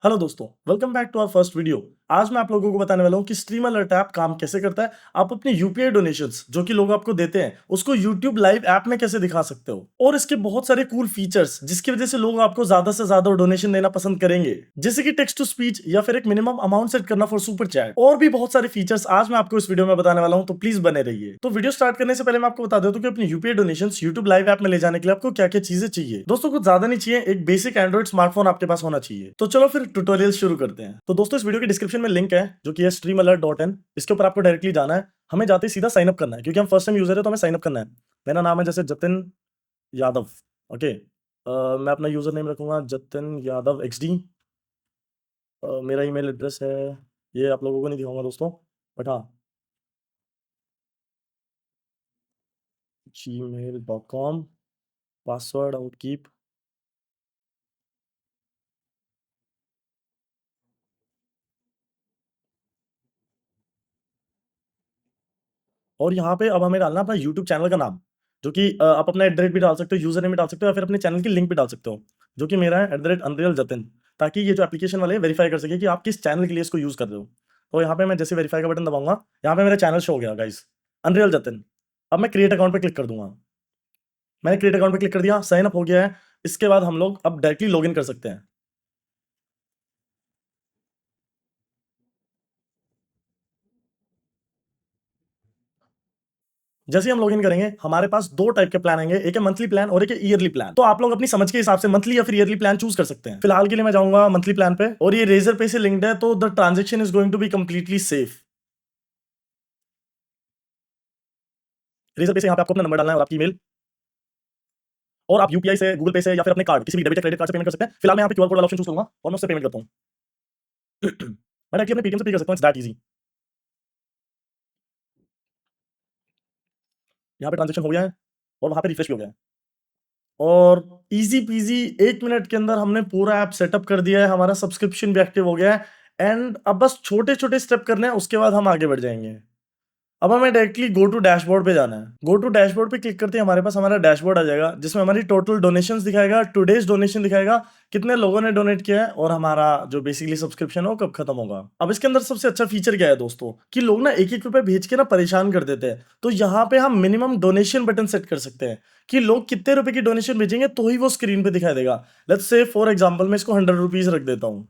Hello दोस्तों, welcome back to our first video. आज मैं आप लोगों को बताने वाला हूँ कि स्ट्रीम अलर्ट ऐप काम कैसे करता है। आप अपने यूपीआई डोनेशंस जो कि लोग आपको देते हैं उसको यूट्यूब लाइव ऐप में कैसे दिखा सकते हो, और इसके बहुत सारे कूल फीचर्स जिसकी वजह से लोग आपको ज्यादा से ज्यादा डोनेशन देना पसंद करेंगे, जैसे कि टेक्स्ट टू स्पीच या फिर एक मिनिमम अमाउंट सेट करना फॉर सुपर चैट, और भी बहुत सारे फीचर्स आज मैं आपको इस वीडियो में बताने वाला हूँ। तो प्लीज बने रहिए। तो वीडियो स्टार्ट करने से पहले मैं आपको बता देता हूँ कि अपनी UPI donation YouTube live app में ले जाने के लिए आपको क्या क्या चीजें चाहिए। दोस्तों कुछ ज्यादा नहीं चाहिए, एक बेसिक एंड्रॉइड स्मार्टफोन आपके पास होना चाहिए। तो चलो फिर ट्यूटोरियल शुरू करते हैं। तो दोस्तों इस वीडियो के डिस्क्रिप्शन में लिंक है जो कि है streamalert.in। इसके ऊपर आपको डायरेक्टली जाना है। हमें जाते ही सीधा साइन अप करना है क्योंकि हम फर्स्ट टाइम यूजर है, तो हमें साइन अप करना है। मेरा नाम है जैसे जतिन यादव। ओके, मैं अपना यूजर नेम रखूंगा जतिन यादव XD। मेरा ईमेल एड्रेस है, ये आप लोगों को नहीं दिखाऊंगा दोस्तों, बट हाँ gmail.com। Password out keep. और यहाँ पे अब हमें डालना है अपना यूट्यूब चैनल का नाम, जो कि आप अपना एट द रेट भी डाल सकते हो, यूजर नेम भी डाल सकते हो, या फिर अपने चैनल की लिंक भी डाल सकते हो, जो कि मेरा है @unreal जतिन, ताकि ये जो एप्लीकेशन वाले वेरीफाई कर सके कि आप किस चैनल के लिए इसको यूज कर रहे हो। तो यहाँ पे मैं जैसे वेरीफाई का बटन दबाऊंगा, यहाँ पे मेरा चैनल शो हो गया गाइस, अनरियल जतिन। अब मैं क्रिएट अकाउंट पे क्लिक कर दूंगा। मैंने क्रिएट अकाउंट पे क्लिक कर दिया, साइन अप हो गया है। इसके बाद हम लोग अब डायरेक्टली लॉग इन कर सकते हैं। जैसे ही हम लॉगिन करेंगे हमारे पास दो टाइप के प्लान आएंगे, एक है मंथली प्लान और एक है ईयरली प्लान। तो आप लोग अपनी समझ के हिसाब से मंथली या फिर ईयरली प्लान चूज कर सकते हैं। फिलहाल के लिए मैं जाऊंगा मंथली प्लान पे, और ये रेजर पे से लिंक्ड है, तो the transaction is going to be completely safe. Razorpay से यहाँ पे आपको अपना नंबर डालना है और आपकी ईमेल, और आप यूपीआई से, गूगल पे से, या फिर अपने कार्ड, किसी भी डेबिट या क्रेडिट कार्ड से पेमेंट कर सकते हैं। फिलहाल मैं यहाँ पे क्यूआर कोड वाला ऑप्शन चूज करूंगा और मैं उससे पेमेंट करता हूँ। मैं डायरेक्टली अपने पेटीएम से पे कर सकता हूँ, इट्स दैट इजी। यहाँ पे ट्रांजेक्शन हो गया है और वहां पे रिफ्रेश भी हो गया है, और इजी पीजी 1 मिनट के अंदर हमने पूरा ऐप सेटअप कर दिया है। हमारा सब्सक्रिप्शन भी एक्टिव हो गया है, एंड अब बस छोटे छोटे स्टेप करने हैं, उसके बाद हम आगे बढ़ जाएंगे। अब हमें डायरेक्टली गो टू डैशबोर्ड पे जाना है। गो टू डैशबोर्ड पे क्लिक करते ही हमारे पास हमारा डैशबोर्ड आ जाएगा, जिसमें हमारी टोटल डोनेशंस दिखाएगा, टुडेज डोनेशन दिखाएगा, कितने लोगों ने डोनेट किया है, और हमारा जो बेसिकली सब्सक्रिप्शन है वो कब खत्म होगा। अब इसके अंदर सबसे अच्छा फीचर क्या है दोस्तों, कि लोग ना एक एक रुपए भेज के ना परेशान कर देते हैं। तो यहाँ पे हम मिनिमम डोनेशन बटन सेट कर सकते हैं कि लोग कितने रुपए की डोनेशन भेजेंगे तो ही वो स्क्रीन पे दिखाई देगा। लेट्स से फॉर एग्जाम्पल मैं इसको 100 रुपीज रख देता हूँ।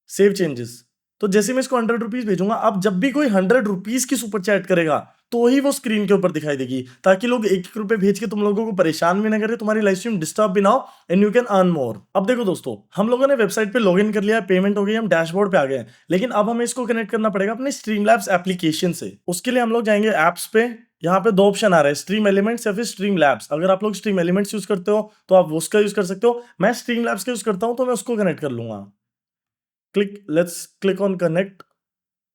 Save changes. तो जैसे मैं इसको 100 रुपीज भेजूंगा, अब जब भी कोई 100 रुपीज की सुपर चैट करेगा तो ही वो स्क्रीन के ऊपर दिखाई देगी, ताकि लोग एक एक रुपए भेज के तुम लोगों को परेशान भी ना करे, तुम्हारी लाइफ स्ट्रीम डिस्टर्ब भी ना हो, and you can earn more. अब देखो दोस्तों, हम लोगों ने वेबसाइट पे लॉगिन कर लिया, पेमेंट हो गई, हम डैशबोर्ड पे आ गए हैं, लेकिन अब हमें इसको कनेक्ट करना पड़ेगा अपने स्ट्रीमलैब्स एप्लीकेशन से। उसके लिए हम लोग जाएंगे एप्स पे। यहाँ पे दो ऑप्शन आ रहे हैं, स्ट्रीम एलिमेंट्स या फिर स्ट्रीम लैब्स। अगर आप लोग स्ट्रीम एलिमेंट्स यूज करते हो तो आप उसका यूज कर सकते हो, मैं स्ट्रीम लैब्स का यूज करता हूँ तो मैं उसको कनेक्ट कर लूंगा। Let's click on connect.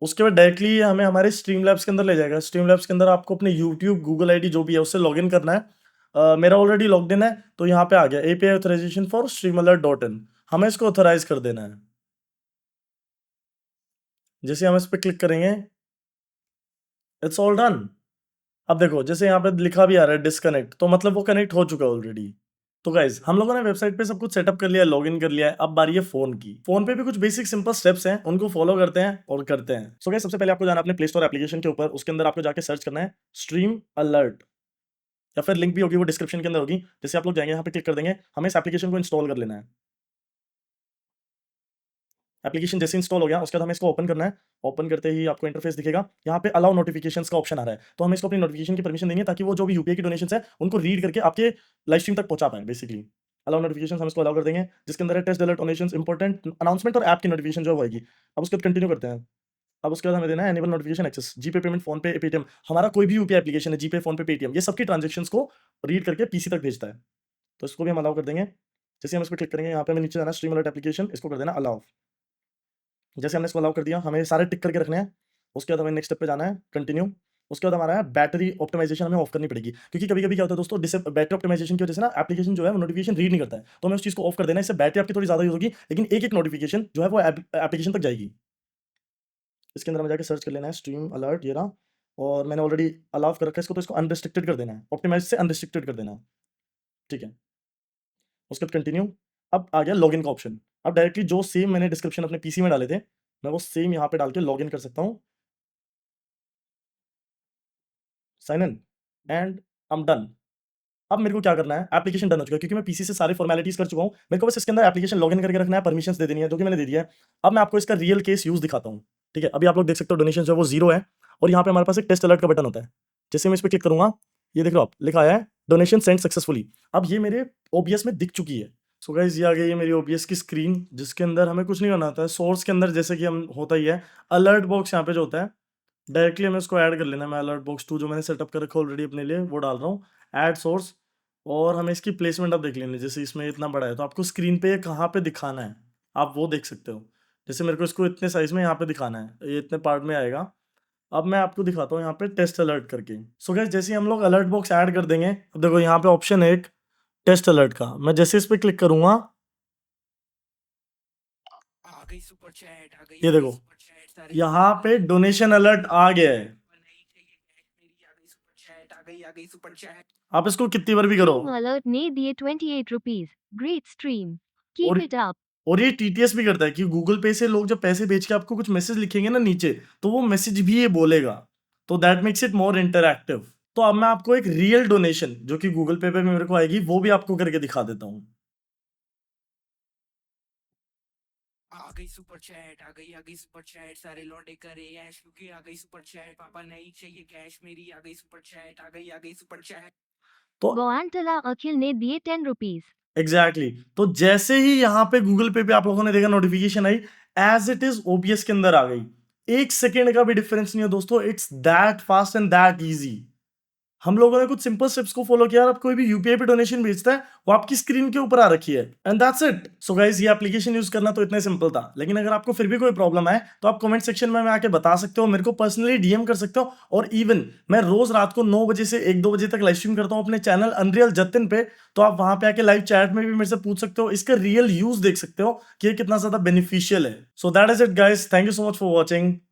उसके बाद डायरेक्टली हमें हमारे स्ट्रीमलैब्स के अंदर ले जाएगा। स्ट्रीमलैब्स के अंदर आपको अपने यूट्यूब गूगल आईडी जो भी है उससे लॉगिन करना है। मेरा ऑलरेडी लॉग्ड इन है, तो यहाँ पे आ गया एपीआई ऑथराइजेशन फॉर streamalert.in। हमें इसको ऑथराइज कर देना है। जैसे हम इस पे क्लिक करेंगे, इट्स ऑल डन। अब देखो जैसे यहाँ पे लिखा भी आ रहा है डिस्कनेक्ट, तो मतलब वो कनेक्ट हो चुका है ऑलरेडी। तो गाइज हम लोगों ने वेबसाइट पे सब कुछ सेटअप कर लिया, लॉगिन कर लिया है। अब बारी है फोन की। फोन पे भी कुछ बेसिक सिंपल स्टेप्स हैं, उनको फॉलो करते हैं और करते हैं। सो गाइस सबसे पहले आपको जाना है अपने प्ले स्टोर एप्लीकेशन के ऊपर। उसके अंदर आपको जाके सर्च करना है स्ट्रीम अलर्ट, या फिर लिंक भी होगी वो डिस्क्रिप्शन के अंदर होगी। जैसे आप लोग जाएंगे यहाँ पे क्लिक कर देंगे, हमें इस एप्लीकेशन को इंस्टॉल कर लेना है। एप्लीकेशन जैसे इंस्टॉल हो गया उसके बाद हमें इसको ओपन करना है। ओपन करते ही आपको इंटरफेस दिखेगा, यहाँ पे अलाउ नोटिफिकेशंस का ऑप्शन आ रहा है, तो हम इसको अपनी नोटिफिकेशन की परमिशन देंगे ताकि वो जो भी यूपीआई की डोनेशंस है उनको रीड करके आपके लाइव स्ट्रीम तक पहुंचा पाए बेसिकली। अलाउ नोटिफिकेशन हम इसको अलाउ कर देंगे, जिसके अंदर है test alert donations, important announcement और ऐप की नोटिफिकेशन जो होगी। अब उसके बाद कंटिन्यू करते हैं। अब उसके बाद हमें देना है एनेबल नोटिफिकेशन एक्सेस। जीपे पेमेंट, फोन पे, पेटीएम, हमारा कोई भी यूपीआई एप्लीकेशन है, जीपे, फोन पे, पेटीएम, ये सबकी ट्रांजेक्शन्स को रीड करके पीसी तक भेजता है, तो इसको भी हम अलाउ कर देंगे। जैसे हम इस पर क्लिक करेंगे, यहाँ पे हमें नीचे जाना है स्ट्रीम अलर्ट एप्लीकेशन, इसको कर देना अलाउ। जैसे हमने इसको अलाउ कर दिया, हमें सारे टिक करके रखने हैं। उसके बाद हमें नेक्स्ट स्टेप पे जाना है, कंटिन्यू। उसके बाद हमारा है बैटरी ऑप्टिमाइजेशन, हमें ऑफ करनी पड़ेगी, क्योंकि कभी-कभी क्या होता है दोस्तों, डिस बैटरी ऑप्टिमाइजेशन की वजह से ना एप्लीकेशन जो है वो नोटिफिकेशन रीड नहीं करता है, तो हमें उस चीज़ को ऑफ कर देना है। इससे बैटरी आपकी थोड़ी ज़्यादा यूज़ होगी, लेकिन एक-एक नोटिफिकेशन जो है वो एप्लीकेशन तक जाएगी। इसके अंदर हमें जाके सर्च कर लेना है स्ट्रीम अलर्ट, ये रहा, और मैंने ऑलरेडी अलाउ कर रखा है इसको, तो इसको अनरिस्ट्रिक्टेड कर देना है, ऑप्टिमाइज से अनरिस्ट्रिक्टेड कर देना है। ठीक है, उसके बाद कंटिन्यू। अब आ गया लॉगिन का ऑप्शन। अब डायरेक्टली जो सेम मैंने डिस्क्रिप्शन अपने पीसी में डाले थे, मैं वो सेम यहाँ पे डाल के लॉगिन कर सकता हूँ। Sign in and I am done. अब मेरे को क्या करना है, एप्लीकेशन डन हो चुका है क्योंकि मैं पीसी से सारे फॉर्मेलिटीज कर चुका हूँ। मेरे को बस इसके अंदर एप्लीकेशन लॉगिन करके रखना है, परमिशंस दे देनी है, जो कि मैंने दे दिया है। अब मैं आपको इसका रियल केस यूज दिखाता हूँ। ठीक है, अभी आप लोग देख सकते हो डोनेशन जो है वो 0 है और यहाँ पे हमारे पास एक टेस्ट अलर्ट का बटन होता है। जैसे मैं इस पर क्लिक करूंगा, ये देख लो आप, लिखा आया है डोनेशन सेंड सक्सेसफुली। अब ये मेरे ओबीएस में दिख चुकी है। सो गाइस, ये आ गई है मेरी ओबीएस की स्क्रीन, जिसके अंदर हमें कुछ नहीं करना होता है। सोर्स के अंदर जैसे कि हम होता ही है, अलर्ट बॉक्स यहाँ पे जो होता है, डायरेक्टली हमें इसको ऐड कर लेना है। मैं अलर्ट बॉक्स 2 जो मैंने सेटअप कर रखा है ऑलरेडी अपने लिए, वो डाल रहा हूँ, ऐड सोर्स। और हमें इसकी प्लेसमेंट आप देख लेंगे, जैसे इसमें इतना बड़ा है तो आपको स्क्रीन पे ये कहाँ पे दिखाना है, आप वो देख सकते हो। जैसे मेरे को इसको इतने साइज में यहाँ पे दिखाना है, ये इतने पार्ट में आएगा। अब मैं आपको दिखाता हूँ यहाँ पे टेस्ट अलर्ट करके। सो गाइस, जैसे ही हम लोग अलर्ट बॉक्स ऐड कर देंगे, अब देखो यहाँ पे ऑप्शन है एक टेस्ट अलर्ट का। मैं जैसे इस पे क्लिक करूंगा, ये देखो यहाँ पे डोनेशन अलर्ट आ गया है। आप इसको कितनी बार भी करो अलर्ट ने दिए 28 रुपीज। ग्रेट स्ट्रीम, कीप और इट अप। और ये टीटीएस भी करता है कि गूगल पे से लोग जब पैसे भेज के आपको कुछ मैसेज लिखेंगे ना नीचे, तो वो मैसेज भी ये बोलेगा। तो that makes it more interactive. तो अब मैं आपको एक रियल डोनेशन जो कि गूगल पे मेरे को आएगी, वो भी आपको करके दिखा देता हूँ। आ गई सुपर चैट, आ गई सुपर चैट, सारे लौंडे करे ऐश क्योंकि आ गई सुपर चैट, पापा नहीं चाहिए कैश, मेरी आ गई सुपर चैट, आ गई सुपर चैट। तो गोआंटला अखिल ने दिए 10 रुपीज। एग्जैक्टली तो जैसे ही यहाँ पे गूगल पे आप लोगों ने देखा नोटिफिकेशन आई, एज इट इज ओबीएस के अंदर आ गई। 1 सेकेंड का भी डिफरेंस नहीं है दोस्तों, it's that fast and that easy. हम लोगों ने कुछ सिंपल स्टेप्स को फॉलो किया और अब कोई भी यूपीआई पे डोनेशन भेजता है, वो आपकी स्क्रीन के ऊपर आ रखी है, and that's it. So guys, ये एप्लीकेशन यूज करना तो इतना सिंपल था, लेकिन अगर आपको फिर भी कोई प्रॉब्लम है तो आप कमेंट सेक्शन में आके बता सकते हो, मेरे को पर्सनली डीएम कर सकते हो। और इवन मैं रोज रात को 9 बजे से 1-2 बजे तक लाइव स्ट्रीम करता हूँ अपने चैनल अनरियल जतिन पे, तो आप वहां पे आके लाइव चैट में भी मेरे से पूछ सकते हो, इसका रियल यूज देख सकते हो कि ये कितना ज्यादा बेनिफिशियल है। So that is it guys, thank you so much for watching.